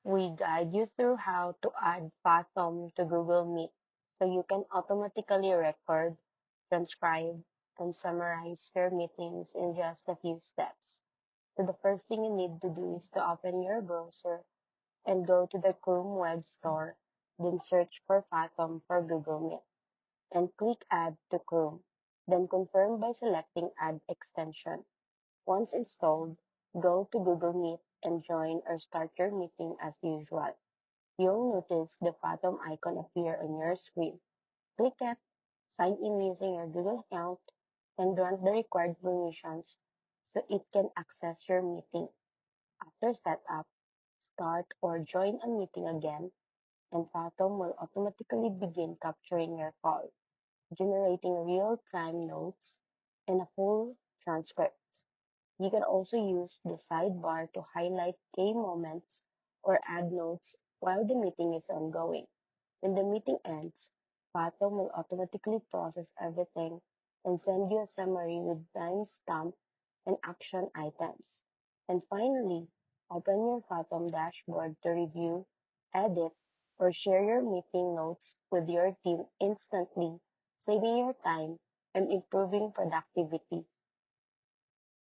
We guide you through how to add Fathom to Google Meet so you can automatically record, transcribe, and summarize your meetings in just a few steps. So the first thing you need to do is to open your browser and go to the Chrome Web Store, then search for Fathom for Google Meet, and click Add to Chrome. Then confirm by selecting Add Extension. Once installed, go to Google Meet and join or start your meeting as usual. You'll notice the Fathom icon appear on your screen. Click it, sign in using your Google account, and grant the required permissions so it can access your meeting. After setup, start or join a meeting again, and Fathom will automatically begin capturing your call, generating real-time notes and a full transcript. You can also use the sidebar to highlight key moments or add notes while the meeting is ongoing. When the meeting ends, Fathom will automatically process everything and send you a summary with timestamp and action items. And finally, open your Fathom dashboard to review, edit, or share your meeting notes with your team instantly, saving your time and improving productivity.